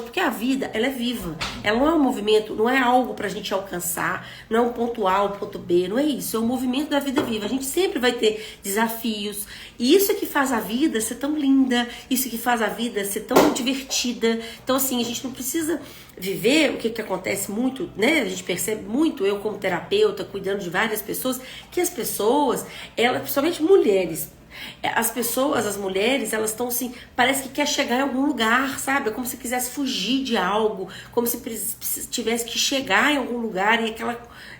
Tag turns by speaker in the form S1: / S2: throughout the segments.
S1: Porque a vida, ela é viva. Ela não é um movimento, não é algo pra gente alcançar, não é um ponto A, um ponto B, não é isso. É um movimento da vida viva. A gente sempre vai ter desafios. E isso é que faz a vida ser tão linda, isso que faz a vida ser tão divertida. Então, assim, a gente não precisa viver o que acontece muito, né? A gente percebe muito, eu como terapeuta, cuidando de várias pessoas, que as pessoas, elas, principalmente mulheres, as pessoas, as mulheres, elas estão assim, parece que quer chegar em algum lugar, sabe? É como se quisesse fugir de algo, como se tivesse que chegar em algum lugar e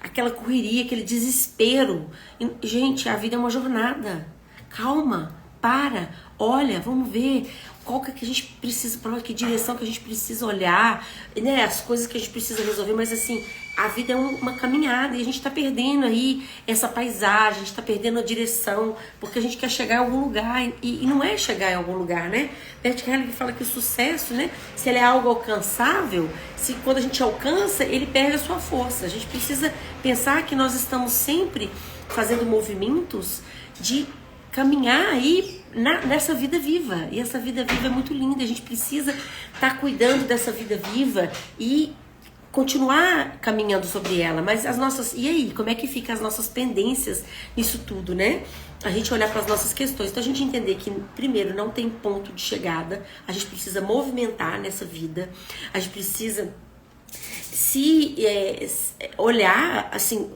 S1: aquela correria, aquele desespero. E, gente, a vida é uma jornada. Calma, para, olha, vamos ver qual que a gente precisa, para que direção que a gente precisa olhar, né? As coisas que a gente precisa resolver, mas assim, a vida é uma caminhada e a gente tá perdendo aí essa paisagem, a gente tá perdendo a direção, porque a gente quer chegar em algum lugar e não é chegar em algum lugar, né? Bert Hellinger fala que o sucesso, né? Se ele é algo alcançável, se quando a gente alcança, ele perde a sua força. A gente precisa pensar que nós estamos sempre fazendo movimentos de caminhar aí nessa vida viva. E essa vida viva é muito linda. A gente precisa estar cuidando dessa vida viva e continuar caminhando sobre ela. Mas as nossas... E aí? Como é que ficam as nossas pendências nisso tudo, né? A gente olhar para as nossas questões. Então a gente entender que, primeiro, não tem ponto de chegada. A gente precisa movimentar nessa vida. A gente precisa olhar, assim,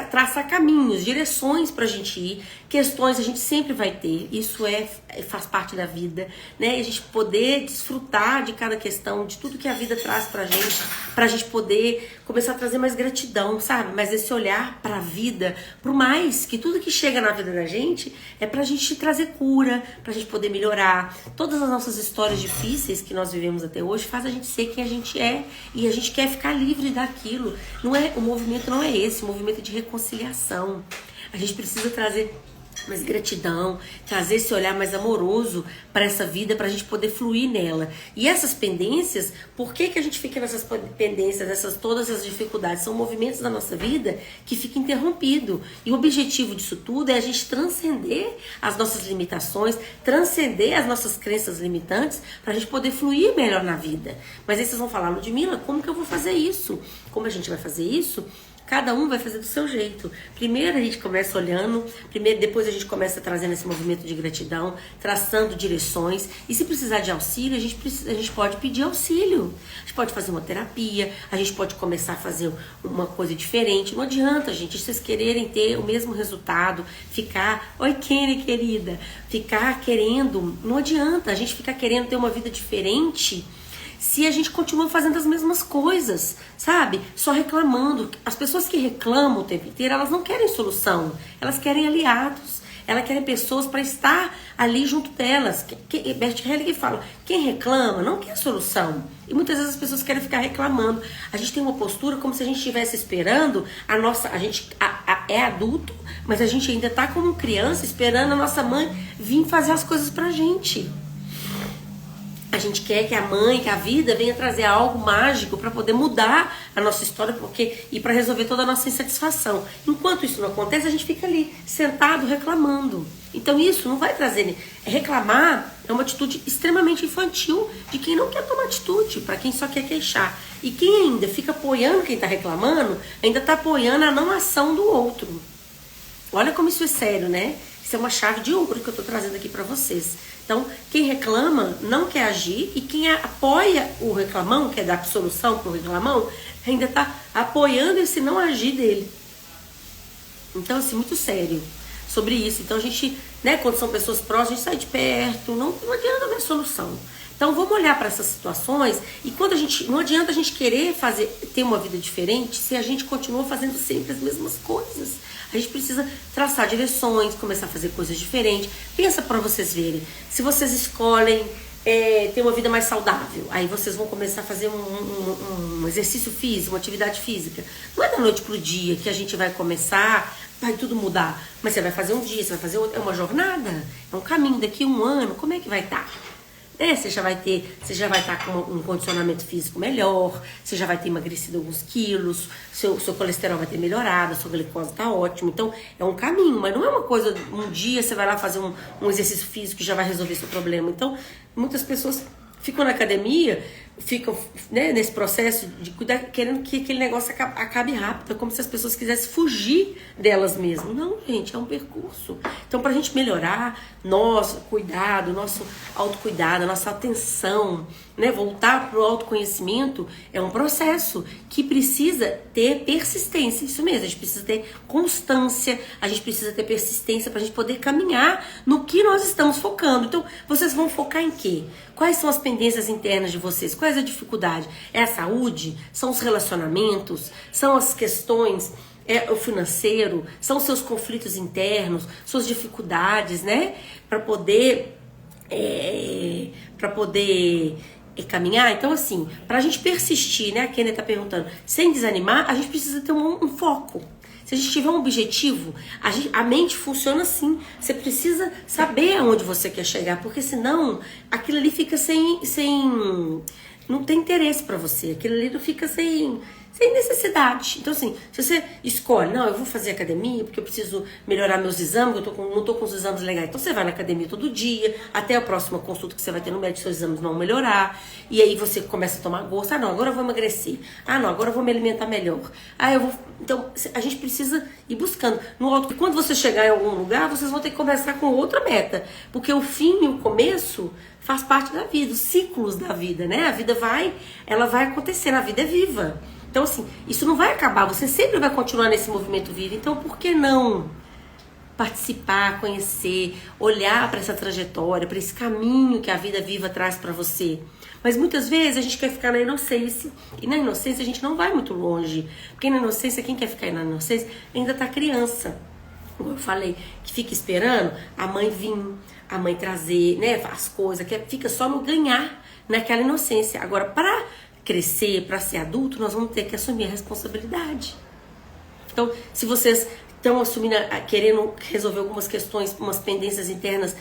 S1: traçar caminhos, direções pra gente ir, questões a gente sempre vai ter, isso faz parte da vida, né? E a gente poder desfrutar de cada questão, de tudo que a vida traz pra gente poder começar a trazer mais gratidão, sabe? Mas esse olhar pra vida, pro mais, que tudo que chega na vida da gente é pra gente trazer cura, pra gente poder melhorar. Todas as nossas histórias difíceis que nós vivemos até hoje faz a gente ser quem a gente é e a gente quer ficar livre daquilo. O movimento não é esse, o movimento é de reconciliação. A gente precisa trazer mais gratidão, trazer esse olhar mais amoroso para essa vida, para a gente poder fluir nela. E essas pendências, por que a gente fica nessas pendências, todas as dificuldades? São movimentos da nossa vida que fica interrompido. E o objetivo disso tudo é a gente transcender as nossas limitações, transcender as nossas crenças limitantes, para a gente poder fluir melhor na vida. Mas aí vocês vão falar, Ludmila, como que eu vou fazer isso? Como a gente vai fazer isso? Cada um vai fazer do seu jeito. Primeiro a gente começa olhando, depois a gente começa trazendo esse movimento de gratidão, traçando direções. E se precisar de auxílio, a gente pode pedir auxílio. A gente pode fazer uma terapia, a gente pode começar a fazer uma coisa diferente. Não adianta, gente, vocês quererem ter o mesmo resultado, ficar... Oi, Kenny, querida. Ficar querendo... Não adianta a gente ficar querendo ter uma vida diferente... se a gente continua fazendo as mesmas coisas, sabe? Só reclamando. As pessoas que reclamam o tempo inteiro, elas não querem solução. Elas querem aliados. Elas querem pessoas para estar ali junto delas. Bert Hellinger fala, quem reclama não quer solução. E muitas vezes as pessoas querem ficar reclamando. A gente tem uma postura como se a gente estivesse esperando a gente é adulto, mas a gente ainda está como criança esperando a nossa mãe vir fazer as coisas pra gente. A gente quer que a mãe, que a vida venha trazer algo mágico para poder mudar a nossa história e para resolver toda a nossa insatisfação. Enquanto isso não acontece, a gente fica ali, sentado, reclamando. Então isso não vai trazer... Reclamar é uma atitude extremamente infantil de quem não quer tomar atitude, para quem só quer queixar. E quem ainda fica apoiando quem está reclamando, ainda está apoiando a não ação do outro. Olha como isso é sério, né? Isso é uma chave de ouro que eu estou trazendo aqui para vocês. Então, quem reclama não quer agir e quem apoia o reclamão, quer dar solução para o reclamão, ainda está apoiando esse não agir dele. Então, assim, muito sério sobre isso. Então, a gente, né, quando são pessoas próximas, a gente sai de perto, não adianta ver solução. Então, vamos olhar para essas situações e quando não adianta a gente querer ter uma vida diferente se a gente continua fazendo sempre as mesmas coisas. A gente precisa traçar direções, começar a fazer coisas diferentes. Pensa para vocês verem. Se vocês escolhem ter uma vida mais saudável, aí vocês vão começar a fazer um exercício físico, uma atividade física. Não é da noite pro dia que a gente vai começar, vai tudo mudar. Mas você vai fazer um dia, você vai fazer outro. É uma jornada, é um caminho. Daqui a um ano, como é que vai estar? Você já vai estar com um condicionamento físico melhor, você já vai ter emagrecido alguns quilos, seu colesterol vai ter melhorado, a sua glicose está ótima. Então, é um caminho, mas não é uma coisa, um dia você vai lá fazer um exercício físico que já vai resolver seu problema. Então, muitas pessoas ficam na academia ficam, né, nesse processo de cuidar, querendo que aquele negócio acabe rápido. É como se as pessoas quisessem fugir delas mesmas. Não, gente, é um percurso. Então, pra gente melhorar nosso cuidado, nosso autocuidado, nossa atenção, né, voltar pro autoconhecimento, é um processo que precisa ter persistência. Isso mesmo, a gente precisa ter constância, a gente precisa ter persistência pra gente poder caminhar no que nós estamos focando. Então, vocês vão focar em quê? Quais são as pendências internas de vocês? Qual é a dificuldade? É a saúde? São os relacionamentos? São as questões, o financeiro? São os seus conflitos internos? Suas dificuldades, né? Para poder caminhar. Então, assim, para a gente persistir, né? A Kenia tá perguntando, sem desanimar, a gente precisa ter um foco. Se a gente tiver um objetivo, a mente funciona assim. Você precisa saber aonde você quer chegar, porque senão aquilo ali fica sem não tem interesse pra você. Aquilo ali não fica sem necessidade. Então, assim, se você escolhe, não, eu vou fazer academia porque eu preciso melhorar meus exames, não tô com os exames legais. Então, você vai na academia todo dia, até a próxima consulta que você vai ter no médico, seus exames vão melhorar. E aí você começa a tomar gosto. Ah, não, agora eu vou emagrecer. Ah, não, agora eu vou me alimentar melhor. Então, a gente precisa ir buscando. E quando você chegar em algum lugar, vocês vão ter que começar com outra meta. Porque o fim e o começo faz parte da vida, os ciclos da vida, né? A vida ela vai acontecendo, a vida é viva. Então, assim, isso não vai acabar, você sempre vai continuar nesse movimento vivo. Então, por que não participar, conhecer, olhar para essa trajetória, para esse caminho que a vida viva traz para você? Mas muitas vezes a gente quer ficar na inocência. E na inocência a gente não vai muito longe. Porque na inocência, quem quer ficar na inocência ainda tá criança. Como eu falei, que fica esperando a mãe vir, a mãe trazer, né, as coisas, que fica só no ganhar, naquela inocência. Agora, para crescer, para ser adulto, nós vamos ter que assumir a responsabilidade. Então, se vocês estão assumindo, querendo resolver algumas questões, umas pendências internas,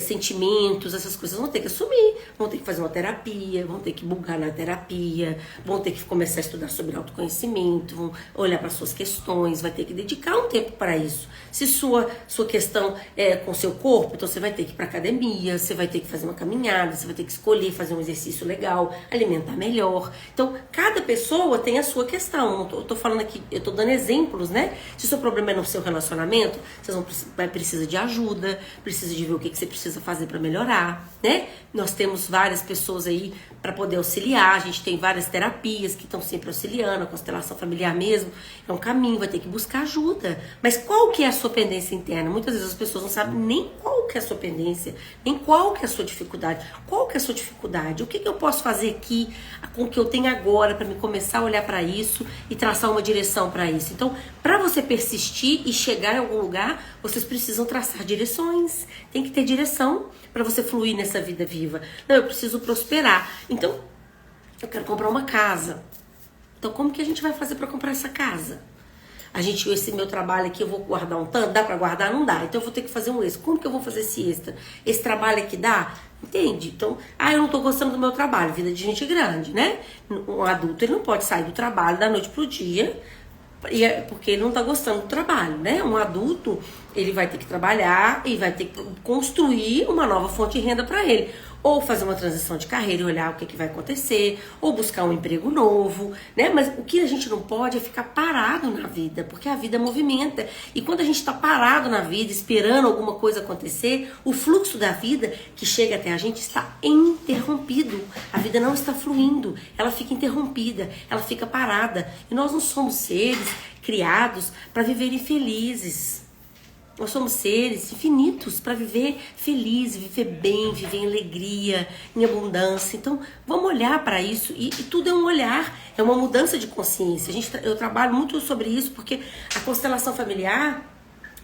S1: sentimentos, essas coisas, vão ter que assumir, vão ter que fazer uma terapia, vão ter que bugar na terapia, vão ter que começar a estudar sobre autoconhecimento, vão olhar para suas questões, vai ter que dedicar um tempo para isso. Se sua questão é com seu corpo, então você vai ter que ir para academia, você vai ter que fazer uma caminhada, você vai ter que escolher fazer um exercício legal, alimentar melhor. Então, cada pessoa tem a sua questão. Eu tô falando aqui, eu tô dando exemplos, né? Se o seu problema é no seu relacionamento, vocês precisa de ajuda, precisa de ver o que você precisa fazer para melhorar, né? Nós temos várias pessoas aí para poder auxiliar, a gente tem várias terapias que estão sempre auxiliando, a constelação familiar mesmo, é um caminho, vai ter que buscar ajuda. Mas qual que é a sua pendência interna? Muitas vezes as pessoas não sabem nem qual que é a sua pendência, nem qual que é a sua dificuldade. Qual que é a sua dificuldade? O que eu posso fazer aqui com o que eu tenho agora para me começar a olhar para isso e traçar uma direção para isso? Então, para você persistir e chegar em algum lugar, vocês precisam traçar direções. Tem que ter direção para você fluir nessa vida viva. Não, eu preciso prosperar. Então, eu quero comprar uma casa. Então, como que a gente vai fazer para comprar essa casa? Esse meu trabalho aqui, eu vou guardar um tanto? Dá para guardar? Não dá. Então, eu vou ter que fazer um extra. Como que eu vou fazer esse extra? Esse trabalho aqui dá? Entende? Então, eu não tô gostando do meu trabalho. Vida de gente grande, né? Um adulto, ele não pode sair do trabalho da noite pro dia, porque ele não tá gostando do trabalho, né? Um adulto, ele vai ter que trabalhar e vai ter que construir uma nova fonte de renda para ele. Ou fazer uma transição de carreira e olhar o que vai acontecer, ou buscar um emprego novo, né? Mas o que a gente não pode é ficar parado na vida, porque a vida movimenta. E quando a gente está parado na vida, esperando alguma coisa acontecer, o fluxo da vida que chega até a gente está interrompido. A vida não está fluindo, ela fica interrompida, ela fica parada. E nós não somos seres criados para viverem felizes. Nós somos seres infinitos para viver feliz, viver bem, viver em alegria, em abundância. Então, vamos olhar para isso e tudo é um olhar, é uma mudança de consciência. Eu trabalho muito sobre isso porque a constelação familiar,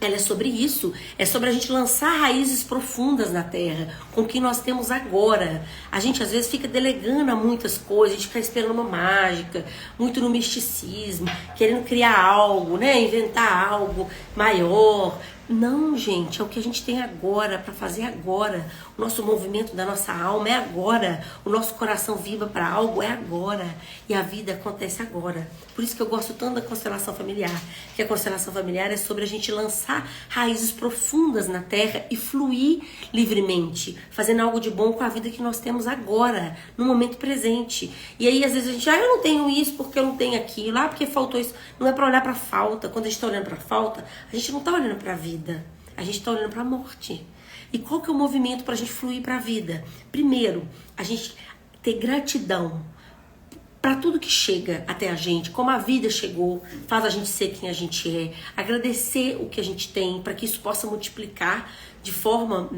S1: ela é sobre isso, é sobre a gente lançar raízes profundas na terra, com o que nós temos agora. A gente às vezes fica delegando a muitas coisas, a gente fica esperando uma mágica, muito no misticismo, querendo criar algo, né? Inventar algo maior. Não, gente, é o que a gente tem agora, para fazer agora. O nosso movimento da nossa alma é agora. O nosso coração vibra para algo é agora. E a vida acontece agora. Por isso que eu gosto tanto da constelação familiar. Que a constelação familiar é sobre a gente lançar raízes profundas na terra e fluir livremente, fazendo algo de bom com a vida que nós temos agora, no momento presente. E aí, às vezes, a gente, eu não tenho isso porque eu não tenho aquilo, porque faltou isso. Não é para olhar para a falta. Quando a gente está olhando para a falta, a gente não está olhando para a vida. A gente está olhando para a morte. E qual que é o movimento para a gente fluir para a vida? Primeiro, a gente ter gratidão para tudo que chega até a gente, como a vida chegou, faz a gente ser quem a gente é, agradecer o que a gente tem, para que isso possa multiplicar de forma,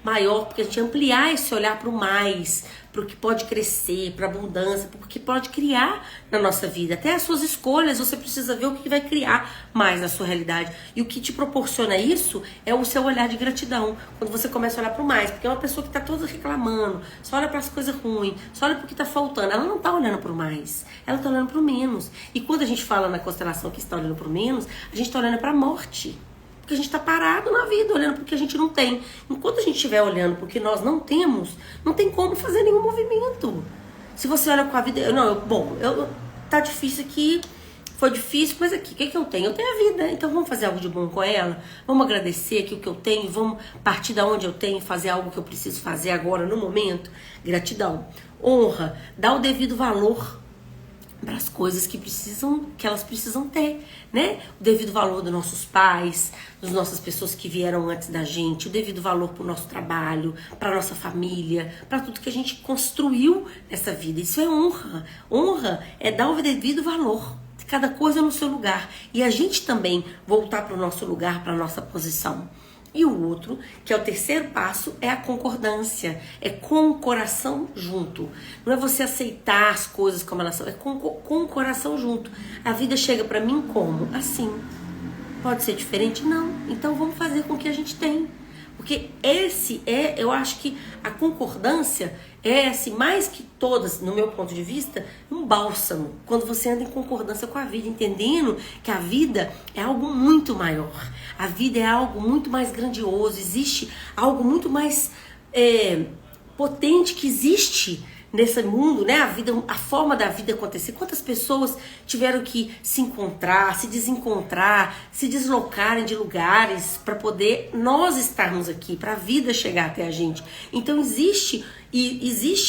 S1: maior, porque a gente ampliar esse olhar para o mais, para o que pode crescer, para a abundância, para o que pode criar na nossa vida. Até as suas escolhas, você precisa ver o que vai criar mais na sua realidade. E o que te proporciona isso é o seu olhar de gratidão, quando você começa a olhar para o mais, porque é uma pessoa que está toda reclamando, só olha para as coisas ruins, só olha para o que está faltando. Ela não está olhando para o mais, ela está olhando para o menos. E quando a gente fala na constelação que está olhando para o menos, a gente está olhando para a morte. Porque a gente está parado na vida, olhando para o que a gente não tem. Enquanto a gente estiver olhando para o que nós não temos, não tem como fazer nenhum movimento. Se você olha com a vida... tá difícil aqui, foi difícil, mas aqui, o que eu tenho? Eu tenho a vida, então vamos fazer algo de bom com ela? Vamos agradecer aqui o que eu tenho, vamos partir da onde eu tenho, fazer algo que eu preciso fazer agora, no momento? Gratidão. Honra, dá o devido valor para as coisas que elas precisam ter, né? O devido valor dos nossos pais, das nossas pessoas que vieram antes da gente, o devido valor para o nosso trabalho, para a nossa família, para tudo que a gente construiu nessa vida. Isso é honra. Honra é dar o devido valor. Cada coisa no seu lugar. E a gente também voltar para o nosso lugar, para a nossa posição. E o outro, que é o terceiro passo, é a concordância. É com o coração junto. Não é você aceitar as coisas como elas são, é com o coração junto. A vida chega para mim como? Assim. Pode ser diferente? Não. Então vamos fazer com o que a gente tem. Porque eu acho que a concordância é, assim, mais que todas, no meu ponto de vista, um bálsamo. Quando você anda em concordância com a vida, entendendo que a vida é algo muito maior. A vida é algo muito mais grandioso. Existe algo muito mais potente que existe nesse mundo, né? A forma da vida acontecer. Quantas pessoas tiveram que se encontrar, se desencontrar, se deslocarem de lugares para poder nós estarmos aqui, para a vida chegar até a gente. Então existe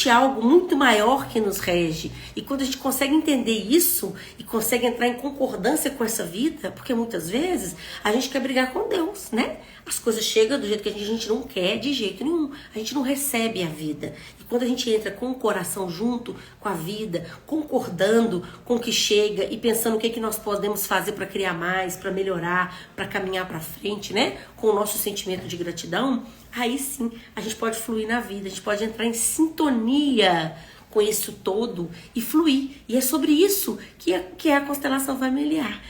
S1: algo muito maior que nos rege. E quando a gente consegue entender isso e consegue entrar em concordância com essa vida, porque muitas vezes a gente quer brigar com Deus, né? As coisas chegam do jeito que a gente não quer, de jeito nenhum. A gente não recebe a vida. E quando a gente entra com o coração junto com a vida, concordando com o que chega e pensando o que é que nós podemos fazer para criar mais, para melhorar, para caminhar para frente, né? Com o nosso sentimento de gratidão, aí sim a gente pode fluir na vida, a gente pode entrar em sintonia com isso todo e fluir. E é sobre isso que é a constelação familiar.